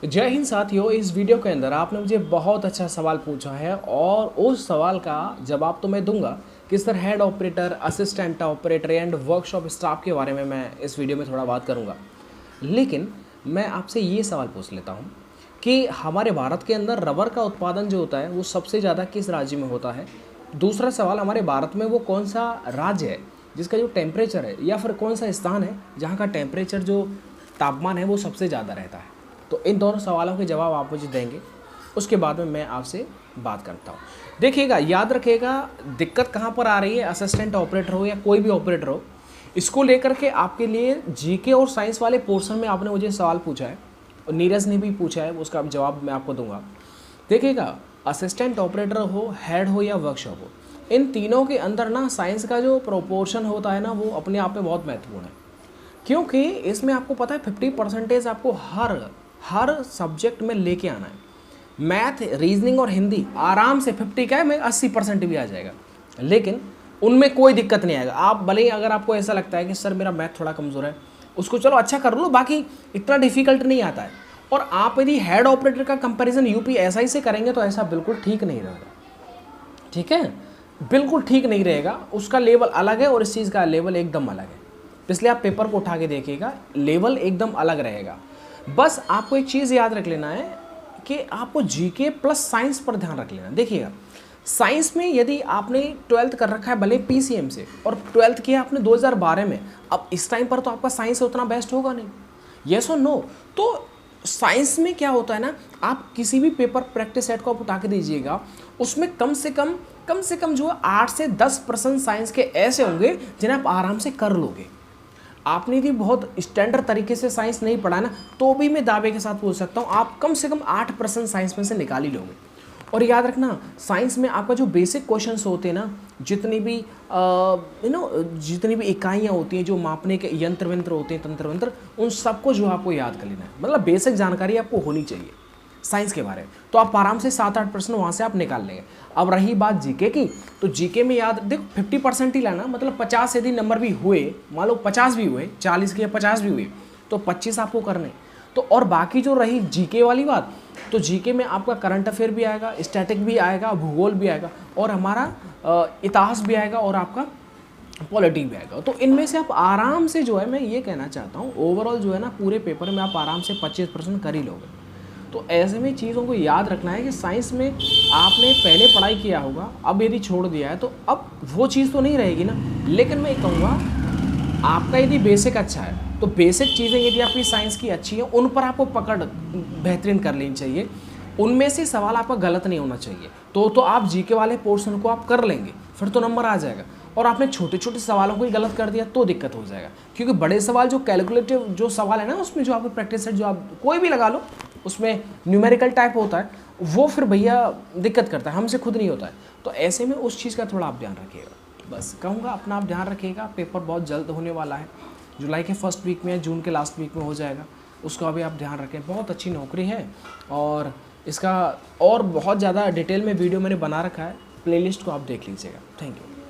जय हिंद साथियों। इस वीडियो के अंदर आपने मुझे बहुत अच्छा सवाल पूछा है और उस सवाल का जवाब तो मैं दूंगा। किस तरह head operator, assistant operator and workshop staff के बारे में मैं इस वीडियो में थोड़ा बात करूंगा। लेकिन मैं आपसे ये सवाल पूछ लेता हूं कि हमारे भारत के अंदर रबर का उत्पादन जो होता है वो सबसे ज़्यादा किस राज्य में होता है। दूसरा सवाल, हमारे भारत में वो कौन सा राज्य है जिसका जो टेम्परेचर है, या फिर कौन सा स्थान है जहाँ का टेम्परेचर जो तापमान है वो सबसे ज़्यादा रहता है। तो इन दोनों सवालों के जवाब आप मुझे देंगे, उसके बाद में मैं आपसे बात करता हूँ। देखिएगा, याद रखिएगा, दिक्कत कहाँ पर आ रही है, असिस्टेंट ऑपरेटर हो या कोई भी ऑपरेटर हो, इसको लेकर के आपके लिए जीके और साइंस वाले पोर्शन में आपने मुझे सवाल पूछा है और नीरज ने भी पूछा है, उसका जवाब मैं आपको दूंगा। देखिएगा, असिस्टेंट ऑपरेटर हो, हेड हो या वर्कशॉप हो, इन तीनों के अंदर ना साइंस का जो प्रोपोर्शन होता है ना वो अपने आप में बहुत महत्वपूर्ण है। क्योंकि इसमें आपको पता है 50% आपको हर सब्जेक्ट में लेके आना है। मैथ, रीजनिंग और हिंदी आराम से 50 का है, मैं 80% भी आ जाएगा, लेकिन उनमें कोई दिक्कत नहीं आएगा। आप भले ही अगर आपको ऐसा लगता है कि सर मेरा मैथ थोड़ा कमज़ोर है, उसको चलो अच्छा कर लो, बाकी इतना डिफिकल्ट नहीं आता है। और आप यदि हेड ऑपरेटर का कंपैरिजन यूपीएसआई से करेंगे तो ऐसा बिल्कुल ठीक नहीं रहेगा। ठीक है, बिल्कुल ठीक नहीं रहेगा। उसका लेवल अलग है और इस चीज़ का लेवल एकदम अलग है। इसलिए आप पेपर को उठा के देखिएगा, लेवल एकदम अलग रहेगा। बस आपको एक चीज़ याद रख लेना है कि आपको जीके प्लस साइंस पर ध्यान रख लेना। देखिएगा, साइंस में यदि आपने 12th कर रखा है भले पीसीएम से, और 12th किया आपने 2012 में, अब इस टाइम पर तो आपका साइंस उतना बेस्ट होगा नहीं, येस और नो। तो साइंस में क्या होता है ना, आप किसी भी पेपर प्रैक्टिस सेट को आप उठा के दीजिएगा, उसमें कम से कम जो 8 से 10% साइंस के ऐसे होंगे जिन्हें आप आराम से कर लोगे। आपने यदि बहुत स्टैंडर्ड तरीके से साइंस नहीं पढ़ा ना, तो भी मैं दावे के साथ बोल सकता हूँ आप कम से कम 8% साइंस में से निकाल ही लोगे। और याद रखना, साइंस में आपका जो बेसिक क्वेश्चंस होते हैं ना, जितनी भी जितनी भी इकाइयाँ होती हैं, जो मापने के यंत्र वंत्र होते हैं, तंत्र वंत्र, उन सबको जो आपको याद कर लेना है। मतलब बेसिक जानकारी आपको होनी चाहिए साइंस के बारे में, तो आप आराम से 7-8% वहाँ से आप निकाल लेंगे। अब रही बात जीके की, तो जीके में याद देखो 50% ही लाना, मतलब 50 यदि नंबर भी हुए, मान लो 50 भी हुए, 40 के 50 भी हुए, तो 25 आपको करने। तो और बाकी जो रही जीके वाली बात, तो जीके में आपका करंट अफेयर भी आएगा, स्टैटिक भी आएगा, भूगोल भी आएगा, और हमारा इतिहास भी आएगा, और आपका पॉलिटी भी आएगा। तो इनमें से आप आराम से जो है, मैं ये कहना चाहता हूँ, ओवरऑल जो है ना पूरे पेपर में आप आराम से 25% कर ही लोगे। तो ऐसे में चीज़ों को याद रखना है कि साइंस में आपने पहले पढ़ाई किया होगा, अब यदि छोड़ दिया है तो अब वो चीज़ तो नहीं रहेगी ना। लेकिन मैं कहूँगा, आपका यदि बेसिक अच्छा है तो बेसिक चीज़ें यदि आपकी साइंस की अच्छी हैं, उन पर आपको पकड़ बेहतरीन कर लेनी चाहिए। उनमें से सवाल आपका गलत नहीं होना चाहिए, तो आप जीके वाले पोर्शन को आप कर लेंगे, फिर तो नंबर आ जाएगा। और आपने छोटे छोटे सवालों को ही गलत कर दिया तो दिक्कत हो जाएगा, क्योंकि बड़े सवाल जो कैलकुलेटिव जो सवाल है ना, उसमें जो आपको प्रैक्टिस सेट जो आप कोई भी लगा लो, उसमें न्यूमेरिकल टाइप होता है, वो फिर भैया दिक्कत करता है, हमसे खुद नहीं होता है। तो ऐसे में उस चीज़ का थोड़ा आप ध्यान रखिएगा। बस कहूँगा, अपना आप ध्यान रखिएगा। पेपर बहुत जल्द होने वाला है, जुलाई के फर्स्ट वीक में, जून के लास्ट वीक में हो जाएगा, उसका भी आप ध्यान रखें। बहुत अच्छी नौकरी है, और इसका और बहुत ज़्यादा डिटेल में वीडियो मैंने बना रखा है, प्लेलिस्ट को आप देख लीजिएगा। Thank you.